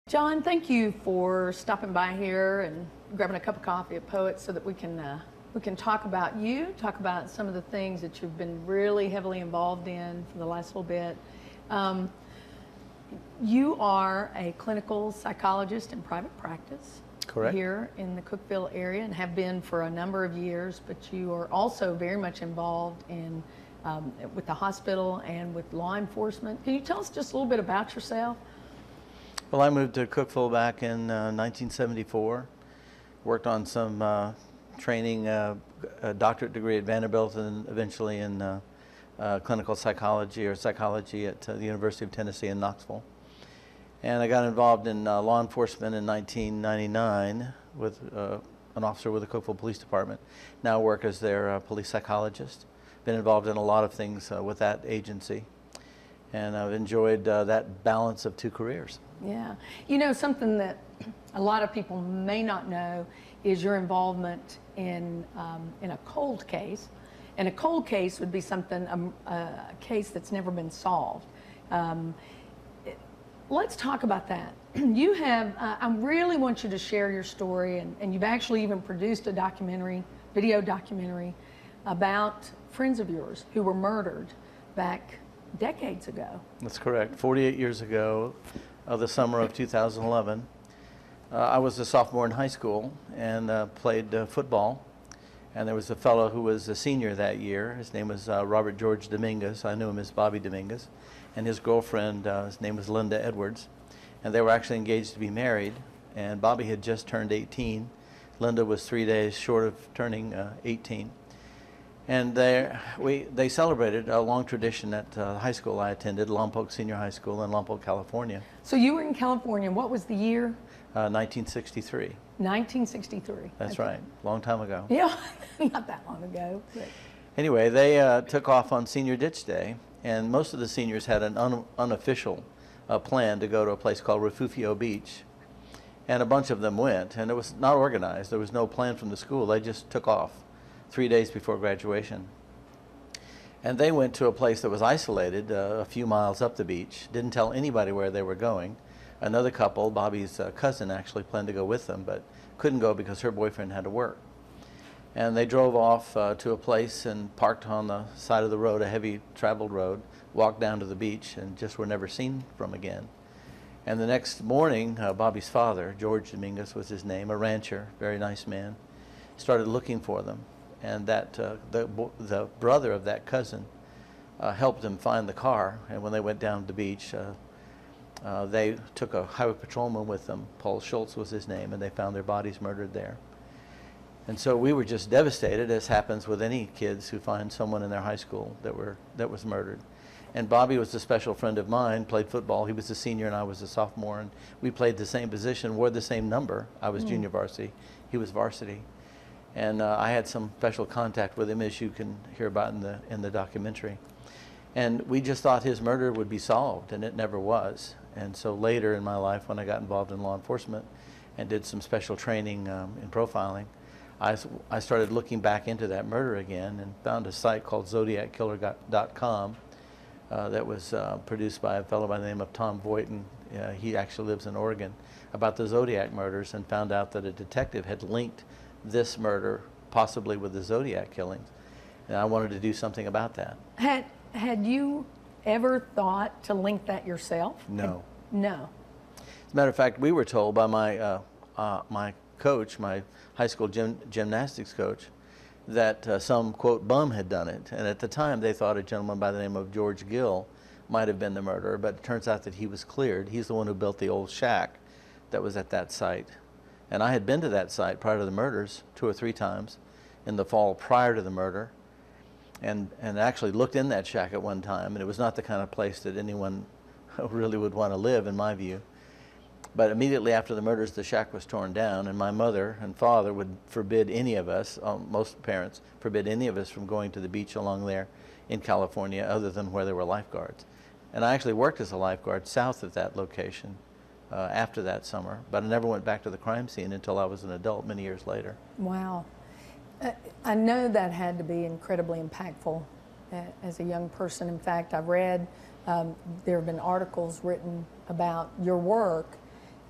John, thank you for stopping by here and grabbing a cup of coffee at Poet so that we can talk about you, talk about some of the things that you've been really heavily involved in for the last little bit. You are a clinical psychologist in private practice. Correct. Here in the Cookeville area and have been for a number of years, but you are also very much involved in with the hospital and with law enforcement. Can you tell us just a little bit about yourself? Well, I moved to Cookeville back in 1974, worked on some training, a doctorate degree at Vanderbilt, and eventually in clinical psychology or psychology at the University of Tennessee in Knoxville. And I got involved in law enforcement in 1999 with an officer with the Cookeville Police Department. Now work as their police psychologist. Been involved in a lot of things with that agency. And I've enjoyed that balance of two careers. Yeah. You know, something that a lot of people may not know is your involvement in a cold case. And a cold case would be something, a case that's never been solved. Let's talk about that. You have, I really want you to share your story, and you've actually even produced a documentary, video documentary, about friends of yours who were murdered back decades ago. That's correct. 48 years ago, the summer of 2011. I was a sophomore in high school and played football. And there was a fellow who was a senior that year. His name was Robert George Domingos. I knew him as Bobby Domingos. And his girlfriend, his name was Linda Edwards. And they were actually engaged to be married. And Bobby had just turned 18. Linda was 3 days short of turning 18. And they celebrated a long tradition at high school I attended, Lompoc Senior High School in Lompoc, California. So you were in California. What was the year? 1963. 1963. That's right. Long time ago. Yeah, not that long ago. But. Anyway, they took off on Senior Ditch Day, and most of the seniors had an unofficial plan to go to a place called Refugio Beach. And a bunch of them went, and it was not organized. There was no plan from the school. They just took off 3 days before graduation. And they went to a place that was isolated a few miles up the beach, didn't tell anybody where they were going. Another couple, Bobby's cousin, actually planned to go with them, but couldn't go because her boyfriend had to work. And they drove off to a place and parked on the side of the road, a heavy traveled road, walked down to the beach, and just were never seen from again. And the next morning, Bobby's father, George Domingos was his name, a rancher, very nice man, started looking for them. And that the brother of that cousin helped them find the car. And when they went down to the beach, they took a highway patrolman with them. Paul Schultz was his name, and they found their bodies murdered there. And so we were just devastated, as happens with any kids who find someone in their high school that was murdered. And Bobby was a special friend of mine, played football. He was a senior and I was a sophomore, and we played the same position, wore the same number. I was junior varsity, he was varsity. And I had some special contact with him, as you can hear about in the documentary. And we just thought his murder would be solved, and it never was. And so later in my life, when I got involved in law enforcement and did some special training in profiling, I started looking back into that murder again and found a site called ZodiacKiller.com that was produced by a fellow by the name of Tom Voighton. He actually lives in Oregon, about the Zodiac murders, and found out that a detective had linked this murder possibly with the Zodiac killings. And I wanted to do something about that. Had you ever thought to link that yourself? No. No. As a matter of fact, we were told by my coach, my high school gymnastics coach, that some, quote, bum had done it. And at the time, they thought a gentleman by the name of George Gill might have been the murderer, but it turns out that he was cleared. He's the one who built the old shack that was at that site. And I had been to that site prior to the murders 2 or 3 times in the fall prior to the murder, and actually looked in that shack at one time, and it was not the kind of place that anyone really would want to live, in my view. But immediately after the murders, the shack was torn down, and my mother and father would forbid any of us, most parents, forbid any of us from going to the beach along there in California other than where there were lifeguards. And I actually worked as a lifeguard south of that location after that summer, but I never went back to the crime scene until I was an adult many years later. Wow. I know that had to be incredibly impactful as a young person. In fact, I've read, there have been articles written about your work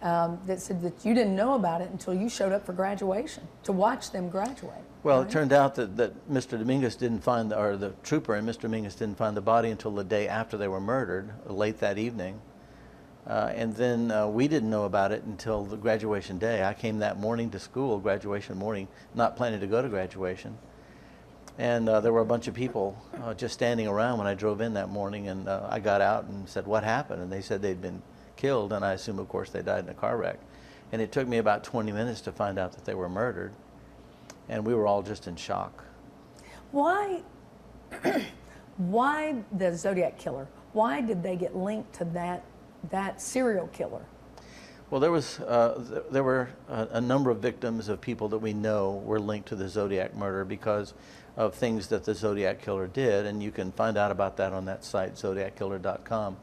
that said that you didn't know about it until you showed up for graduation to watch them graduate. Well, right? it turned out that Mr. Domingos didn't find, or the trooper and Mr. Domingos didn't find the body until the day after they were murdered, late that evening. And then we didn't know about it until the graduation day. I came that morning to school, graduation morning, not planning to go to graduation. And there were a bunch of people just standing around when I drove in that morning, and I got out and said, "What happened?" And they said they'd been killed, and I assume, of course, they died in a car wreck. And it took me about 20 minutes to find out that they were murdered, and we were all just in shock. Why, why the Zodiac Killer? Why did they get linked to that serial killer? Well, there were a number of victims of people that we know were linked to the Zodiac murder because of things that the Zodiac Killer did, and you can find out about that on that site, zodiackiller.com.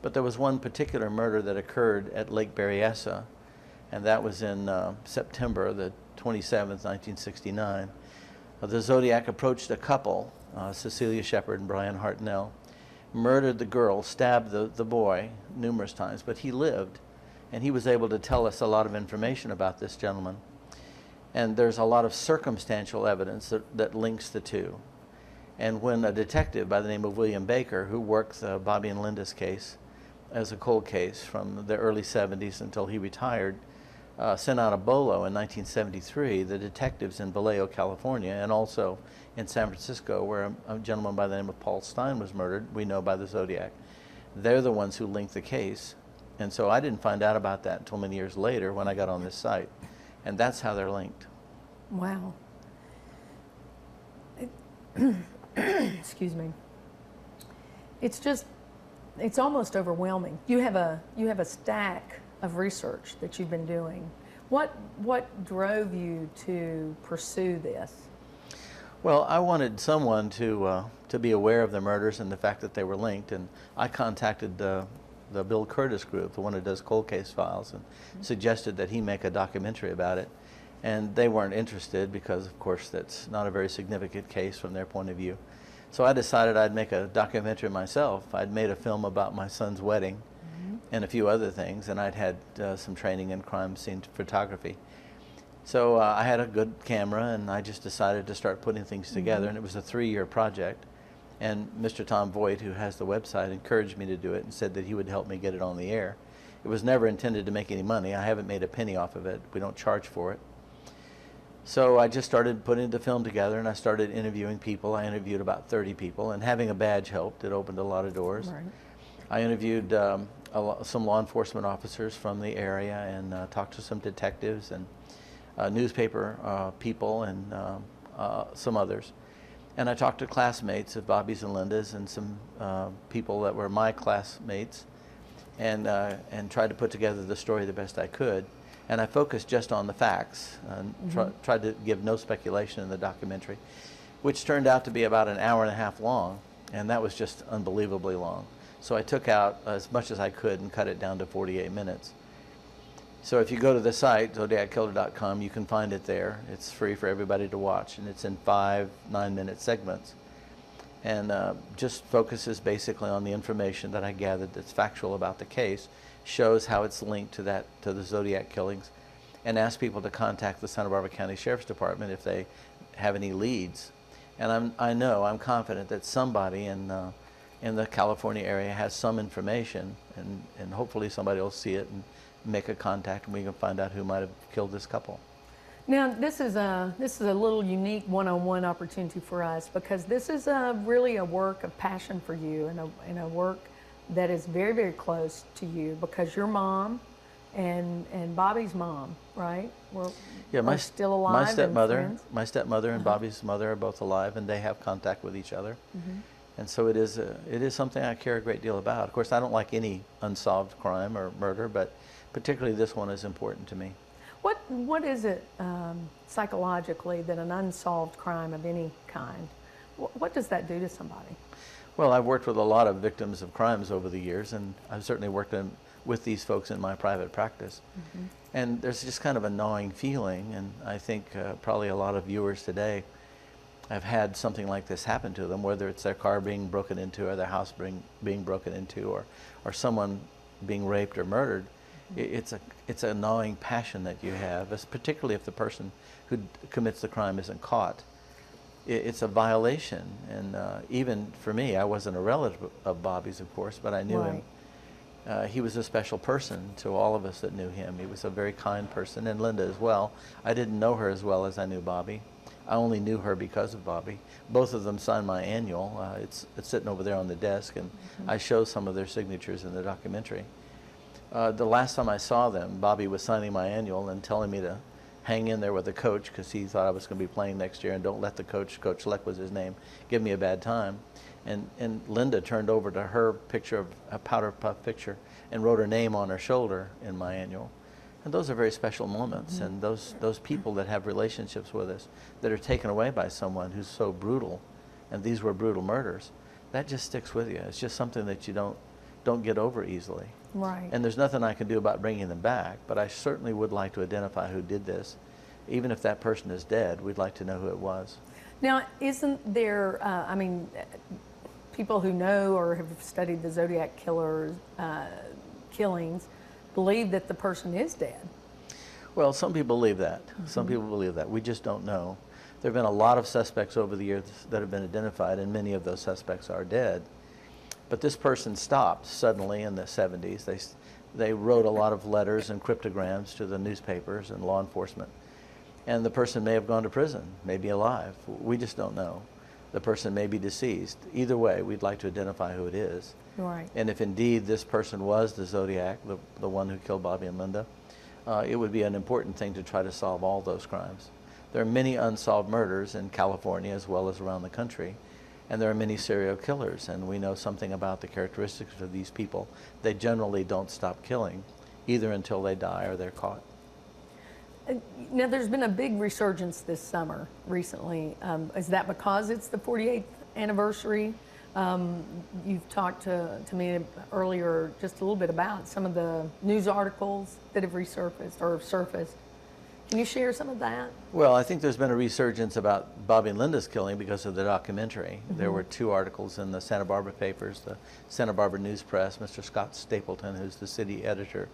But there was one particular murder that occurred at Lake Berryessa, and that was in September the 27th, 1969. The Zodiac approached a couple, Cecilia Shepard and Brian Hartnell, murdered the girl, stabbed the boy numerous times, but he lived, and he was able to tell us a lot of information about this gentleman. And there's a lot of circumstantial evidence that links the two. And when a detective by the name of William Baker, who worked Bobby and Linda's case as a cold case from the early 70s until he retired, sent out a bolo in 1973, the detectives in Vallejo, California, and also in San Francisco, where a gentleman by the name of Paul Stein was murdered, we know by the Zodiac. They're the ones who linked the case. And so I didn't find out about that until many years later when I got on this site. And that's how they're linked. Wow. Excuse me. It's almost overwhelming. You have a stack of research that you've been doing. What drove you to pursue this? Well, I wanted someone to be aware of the murders and the fact that they were linked, and I contacted the Bill Curtis group, the one who does cold case files, and suggested that he make a documentary about it. And they weren't interested because, of course, that's not a very significant case from their point of view. So I decided I'd make a documentary myself. I'd made a film about my son's wedding and a few other things, and I'd had some training in crime scene photography. So I had a good camera, and I just decided to start putting things together, and it was a 3-year project. And Mr. Tom Voigt, who has the website, encouraged me to do it and said that he would help me get it on the air. It was never intended to make any money. I haven't made a penny off of it. We don't charge for it. So I just started putting the film together, and I started interviewing people. I interviewed about 30 people, and having a badge helped. It opened a lot of doors. Right. I interviewed some law enforcement officers from the area, and talked to some detectives and newspaper people and some others. And I talked to classmates of Bobby's and Linda's and some people that were my classmates, and tried to put together the story the best I could. And I focused just on the facts and tried to give no speculation in the documentary, which turned out to be about an hour and a half long, and that was just unbelievably long. So I took out as much as I could and cut it down to 48 minutes. So if you go to the site, zodiackiller.com, you can find it there. It's free for everybody to watch, and it's in 5 9-minute segments. And just focuses basically on the information that I gathered that's factual about the case, shows how it's linked to the Zodiac killings, and asks people to contact the Santa Barbara County Sheriff's Department if they have any leads. And I'm confident that somebody in the California area has some information, and hopefully somebody will see it and make a contact, and we can find out who might have killed this couple. Now, this is a little unique one-on-one opportunity for us, because this is really a work of passion for you, and a work that is very, very close to you, because your mom and Bobby's mom, right? Are still alive. My stepmother and Bobby's mother are both alive, and they have contact with each other. And so it is something I care a great deal about. Of course, I don't like any unsolved crime or murder, but particularly this one is important to me. What is it psychologically that an unsolved crime of any kind, what does that do to somebody? Well, I've worked with a lot of victims of crimes over the years, and I've certainly worked with these folks in my private practice. And there's just kind of a gnawing feeling, and I think probably a lot of viewers today have had something like this happen to them, whether it's their car being broken into or their house being broken into, or someone being raped or murdered. It's a gnawing passion that you have, particularly if the person who commits the crime isn't caught. It's a violation, and even for me, I wasn't a relative of Bobby's, of course, but I knew him. He was a special person to all of us that knew him. He was a very kind person, and Linda as well. I didn't know her as well as I knew Bobby. I only knew her because of Bobby. Both of them signed my annual. It's sitting over there on the desk, and I show some of their signatures in the documentary. The last time I saw them, Bobby was signing my annual and telling me to hang in there with the coach because he thought I was going to be playing next year, and don't let the coach, Coach Leck was his name, give me a bad time. And Linda turned over to her picture, of a powder puff picture, and wrote her name on her shoulder in my annual. And those are very special moments, and those people that have relationships with us that are taken away by someone who's so brutal, and these were brutal murders, that just sticks with you. It's just something that you don't get over easily. Right. And there's nothing I can do about bringing them back, but I certainly would like to identify who did this. Even if that person is dead, we'd like to know who it was. Now, isn't there, I mean, people who know or have studied the Zodiac Killer killings believe that the person is dead? Well, some people believe that. Some people believe that. We just don't know. There have been a lot of suspects over the years that have been identified, and many of those suspects are dead. But this person stopped suddenly in the 70s. They wrote a lot of letters and cryptograms to the newspapers and law enforcement. And the person may have gone to prison, may be alive. We just don't know. The person may be deceased. Either way, we'd like to identify who it is. Right. And if indeed this person was the Zodiac, the one who killed Bobby and Linda, it would be an important thing to try to solve all those crimes. There are many unsolved murders in California as well as around the country, and there are many serial killers, and we know something about the characteristics of these people. They generally don't stop killing, either until they die or they're caught. Now, there's been a big resurgence this summer recently. Is that because it's the 48th anniversary? You've talked to me earlier just a little bit about some of the news articles that have resurfaced or surfaced. Can you share some of that? Well, I think there's been a resurgence about Bobby and Linda's killing because of the documentary. There were 2 articles in the Santa Barbara papers, the Santa Barbara News Press. Mr. Scott Stapleton, who's the city editor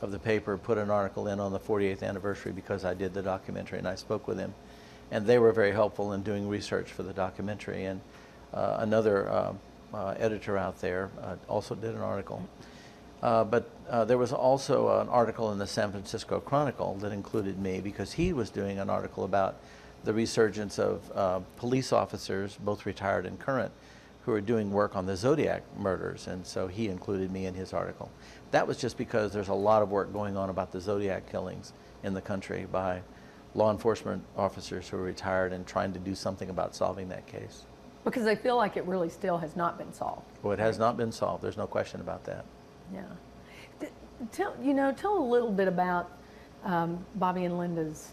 of the paper, put an article in on the 48th anniversary because I did the documentary, and I spoke with him. And they were very helpful in doing research for the documentary. And another editor out there also did an article. But there was also an article in the San Francisco Chronicle that included me because he was doing an article about the resurgence of police officers, both retired and current, who are doing work on the Zodiac murders, and so he included me in his article. That was just because there's a lot of work going on about the Zodiac killings in the country by law enforcement officers who are retired and trying to do something about solving that case. Because they feel like it really still has not been solved. Well, it has not been solved. There's no question about that. Yeah. Tell a little bit about Bobby and Linda's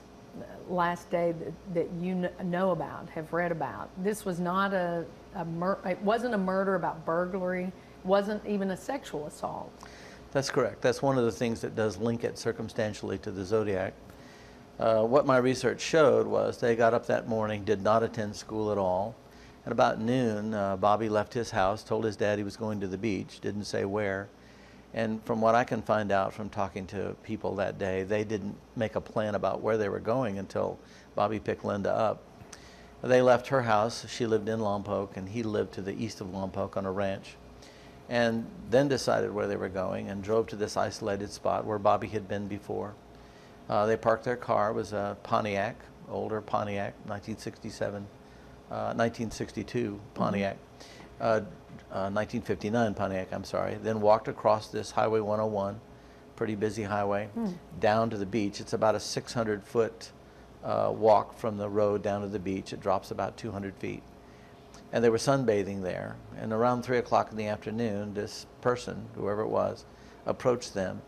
last day that you know about, have read about. This was not it wasn't a murder about burglary. It wasn't even a sexual assault. That's correct. That's one of the things that does link it circumstantially to the Zodiac. What my research showed was they got up that morning, did not attend school at all. At about noon, Bobby left his house, told his dad he was going to the beach, didn't say where. And from what I can find out from talking to people that day, they didn't make a plan about where they were going until Bobby picked Linda up. They left her house. She lived in Lompoc, and he lived to the east of Lompoc on a ranch. And then decided where they were going and drove to this isolated spot where Bobby had been before. They parked their car. It was a Pontiac, older Pontiac, 1962 Pontiac. 1959 Pontiac, I'm sorry, then walked across this Highway 101, pretty busy highway, down to the beach. It's about a 600-foot walk from the road down to the beach. It drops about 200 feet. And they were sunbathing there. And around 3 o'clock in the afternoon, this person, whoever it was, approached them.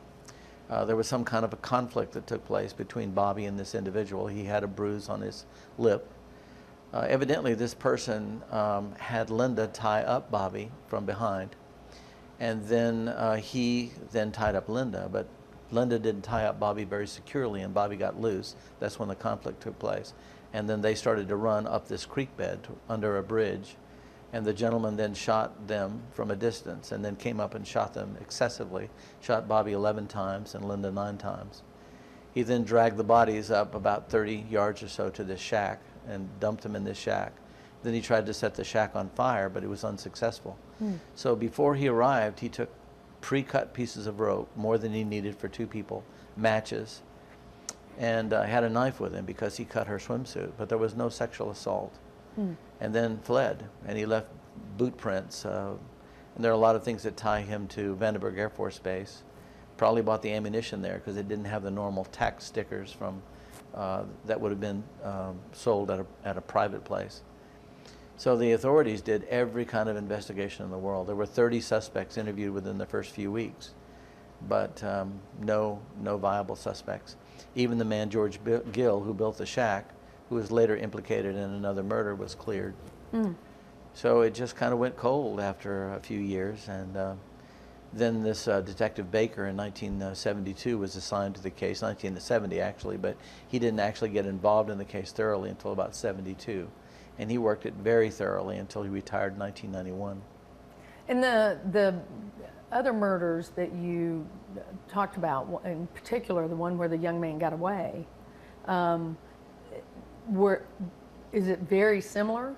There was some kind of a conflict that took place between Bobby and this individual. He had a bruise on his lip. Evidently, this person had Linda tie up Bobby from behind, and then he then tied up Linda, but Linda didn't tie up Bobby very securely, and Bobby got loose. That's when the conflict took place. And then they started to run up this creek bed under a bridge, And the gentleman then shot them from a distance and then came up and shot them excessively, shot Bobby 11 times and Linda 9 times. He then dragged the bodies up about 30 yards or so to this shack and dumped them in this shack. Then he tried to set the shack on fire, but it was unsuccessful. So before he arrived, he took pre-cut pieces of rope, more than he needed for 2 people, matches, and had a knife with him because he cut her swimsuit, but there was no sexual assault. And then fled, and he left boot prints. And there are a lot of things that tie him to Vandenberg Air Force Base. Probably bought the ammunition there because it didn't have the normal tax stickers from that would have been sold at a private place. So the authorities did every kind of investigation in the world. There were 30 suspects interviewed within the first few weeks, but no viable suspects. Even the man, George Gill, who built the shack, who was later implicated in another murder, was cleared. So it just kind of went cold after a few years, and then this Detective Baker in 1972 was assigned to the case, 1970 actually, but he didn't actually get involved in the case thoroughly until about 72. And he worked it very thoroughly until he retired in 1991. And the other murders that you talked about, in particular the one where the young man got away, is it very similar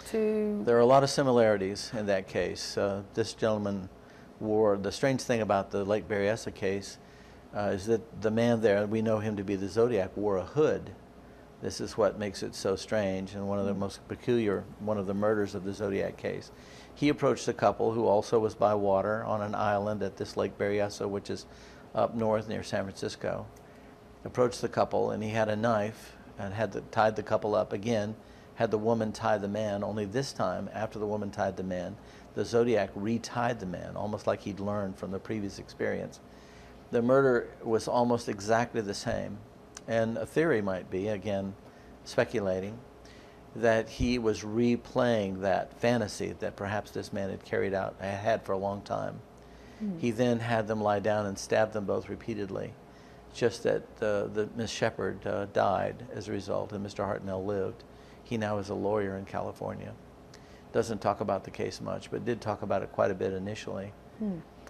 to? There are a lot of similarities in that case. This gentleman wore, the strange thing about the Lake Berryessa case is that the man there, we know him to be the Zodiac, wore a hood. This is what makes it so strange, and one of the most peculiar, one of the murders of the Zodiac case. He approached a couple who also was by water on an island at this Lake Berryessa, which is up north near San Francisco. Approached the couple, and he had a knife and tied the couple up again, had the woman tie the man, only this time, after the woman tied the man, the Zodiac retied the man, almost like he'd learned from the previous experience. The murder was almost exactly the same. And a theory might be, again, speculating, that he was replaying that fantasy that perhaps this man had for a long time. He then had them lie down and stabbed them both repeatedly. Just that Miss Shepard died as a result, and Mr. Hartnell lived. He now is a lawyer in California. Doesn't talk about the case much, but did talk about it quite a bit initially.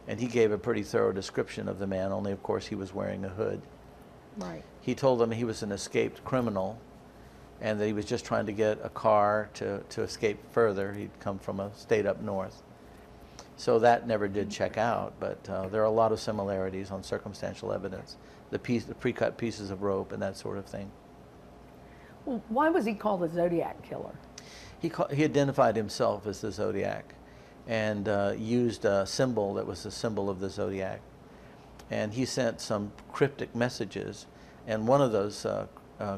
And he gave a pretty thorough description of the man, only of course he was wearing a hood. Right. He told them he was an escaped criminal and that he was just trying to get a car to escape further. He'd come from a state up north. So that never did check out, but there are a lot of similarities on circumstantial evidence. The pre-cut pieces of rope and that sort of thing. Well, why was he called the Zodiac Killer? He identified himself as the Zodiac and used a symbol that was the symbol of the Zodiac. And he sent some cryptic messages, and one of those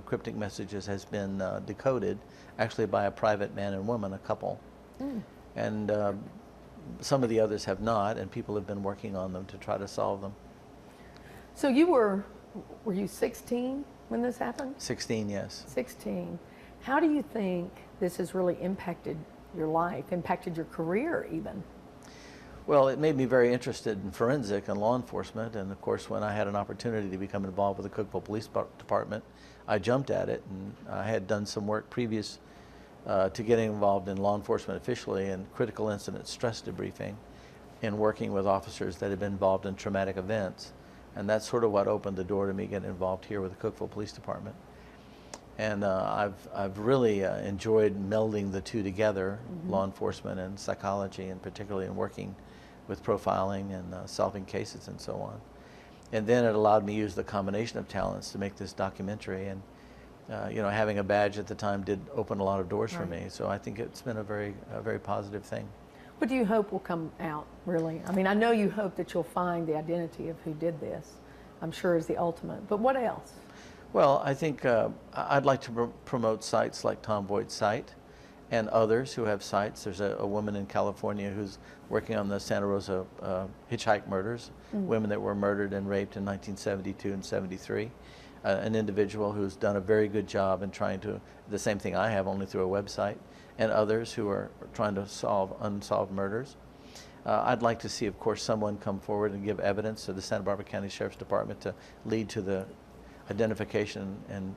cryptic messages has been decoded, actually by a private man and woman, a couple. And some of the others have not, and people have been working on them to try to solve them. So were you 16 when this happened? 16, yes. 16. How do you think this has really impacted your life, impacted your career even? Well, it made me very interested in forensic and law enforcement, and of course when I had an opportunity to become involved with the Cookeville Police Department, I jumped at it, and I had done some work previous to getting involved in law enforcement officially in critical incident stress debriefing and working with officers that had been involved in traumatic events. And that's sort of what opened the door to me getting involved here with the Cookeville Police Department. And I've really enjoyed melding the two together, law enforcement and psychology, and particularly in working with profiling and solving cases and so on. And then it allowed me to use the combination of talents to make this documentary. And you know, having a badge at the time did open a lot of doors for me. So I think it's been a very positive thing. What do you hope will come out, really? I mean, I know you hope that you'll find the identity of who did this. I'm sure is the ultimate. But what else? Well, I think I'd like to promote sites like Tom Boyd's site and others who have sites. There's a woman in California who's working on the Santa Rosa hitchhike murders, women that were murdered and raped in 1972 and 73. An individual who's done a very good job in trying to, the same thing I have, only through a website, and others who are trying to solve unsolved murders. I'd like to see, of course, someone come forward and give evidence to the Santa Barbara County Sheriff's Department to lead to the identification and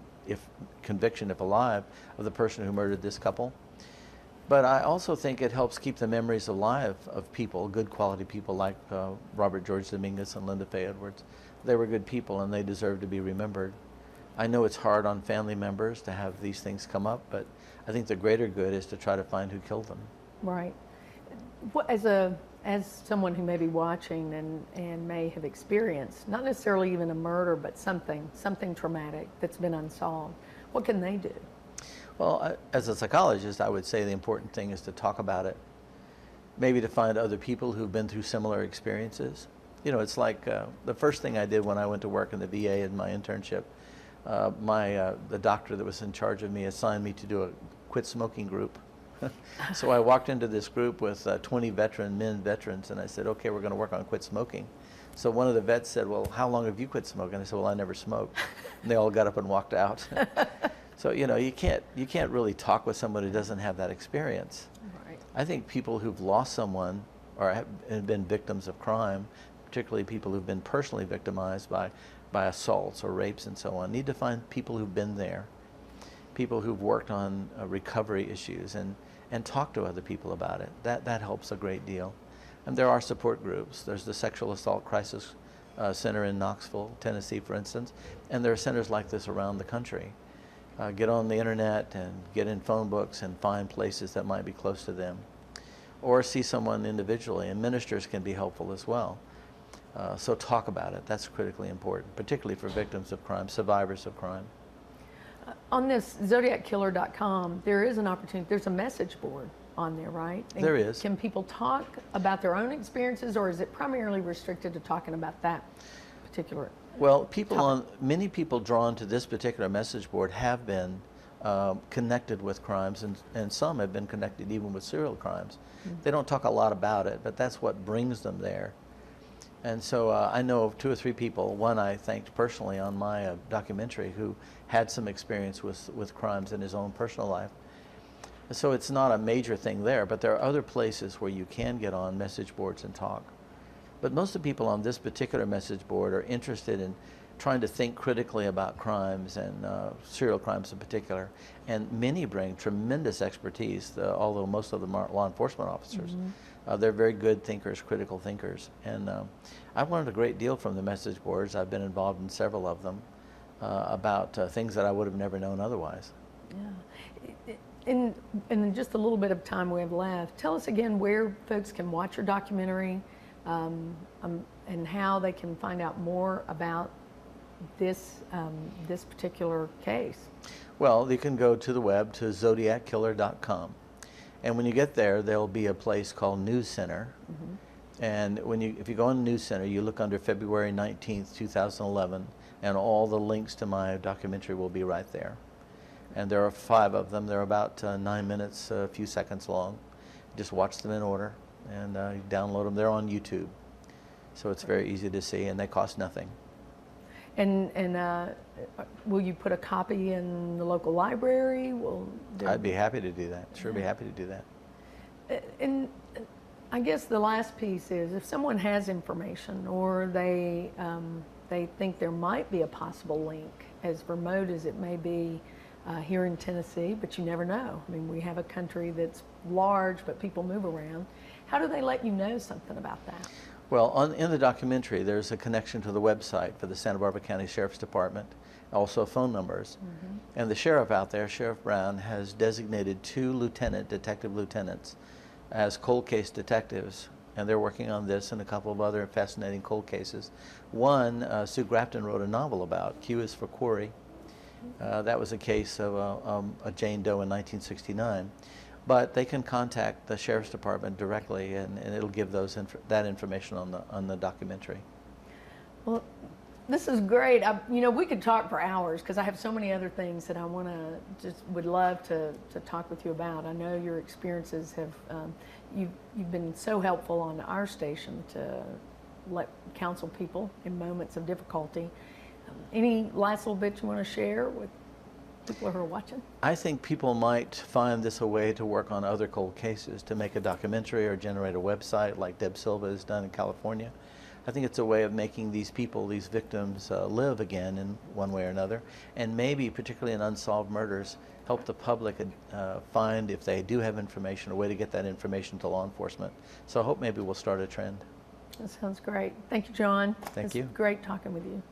conviction, if alive, of the person who murdered this couple. But I also think it helps keep the memories alive of people, good quality people like Robert George Domingos and Linda Edwards. They were good people and they deserve to be remembered. I know it's hard on family members to have these things come up, but I think the greater good is to try to find who killed them. Right. What, as someone who may be watching and may have experienced, not necessarily even a murder, but something traumatic that's been unsolved, what can they do? Well, as a psychologist, I would say the important thing is to talk about it. Maybe to find other people who've been through similar experiences. You know, it's like the first thing I did when I went to work in the VA in my internship, the doctor that was in charge of me assigned me to do a quit smoking group. So I walked into this group with 20 men veterans, and I said, okay, we're going to work on quit smoking. So one of the vets said, well, how long have you quit smoking? I said, well, I never smoked. And they all got up and walked out. So, you know, you can't really talk with someone who doesn't have that experience. Right. I think people who've lost someone or have been victims of crime, particularly people who've been personally victimized by assaults or rapes and so on, need to find people who've been there, people who've worked on recovery issues, and talk to other people about it. That helps a great deal. And there are support groups. There's the Sexual Assault Crisis Center in Knoxville, Tennessee, for instance, and there are centers like this around the country. Get on the internet and get in phone books and find places that might be close to them. Or see someone individually, and ministers can be helpful as well. So talk about it. That's critically important, particularly for victims of crime, survivors of crime. On this ZodiacKiller.com, there is an opportunity, there's a message board on there, right? And there is. Can people talk about their own experiences, or is it primarily restricted to talking about that particular? Well, many people drawn to this particular message board have been connected with crimes, and some have been connected even with serial crimes. Mm-hmm. They don't talk a lot about it, but that's what brings them there. And so I know of 2 or 3 people, one I thanked personally on my documentary, who had some experience with crimes in his own personal life. So it's not a major thing there, but there are other places where you can get on message boards and talk. But most of the people on this particular message board are interested in trying to think critically about crimes, and serial crimes in particular. And many bring tremendous expertise, although most of them aren't law enforcement officers. Mm-hmm. They're very good thinkers, critical thinkers. And I've learned a great deal from the message boards. I've been involved in several of them about things that I would have never known otherwise. Yeah. In just a little bit of time we have left, tell us again where folks can watch your documentary, and how they can find out more about this particular case. Well, you can go to the web to ZodiacKiller.com, and when you get there, there'll be a place called News Center. Mm-hmm. And if you go on News Center, you look under February 19th, 2011, and all the links to my documentary will be right there. And there are 5 of them. They're about 9 minutes, a few seconds long. Just watch them in order, and you download them. They're on YouTube, so it's very easy to see, and they cost nothing. And will you put a copy in the local library? I'd be happy to do that. Sure, be happy to do that. And I guess the last piece is, if someone has information, or they think there might be a possible link, as remote as it may be here in Tennessee, but you never know. I mean, we have a country that's large, but people move around. How do they let you know something about that? Well, in the documentary, there's a connection to the website for the Santa Barbara County Sheriff's Department, also phone numbers. Mm-hmm. And the sheriff out there, Sheriff Brown, has designated 2 detective lieutenants as cold case detectives, and they're working on this and a couple of other fascinating cold cases. One, Sue Grafton wrote a novel about, Q is for Quarry. That was a case of a Jane Doe in 1969. But they can contact the Sheriff's Department directly, and it'll give that information on the documentary. Well, this is great. We could talk for hours, because I have so many other things that I would love to talk with you about. I know your experiences have, you've been so helpful on our station to counsel people in moments of difficulty. Any last little bit you want to share with people who are watching? I think people might find this a way to work on other cold cases, to make a documentary or generate a website like Deb Silva has done in California. I think it's a way of making these people, these victims, live again in one way or another, and maybe, particularly in unsolved murders, help the public find, if they do have information, a way to get that information to law enforcement. So I hope maybe we'll start a trend. That sounds great. Thank you, John. Thank you. Great talking with you.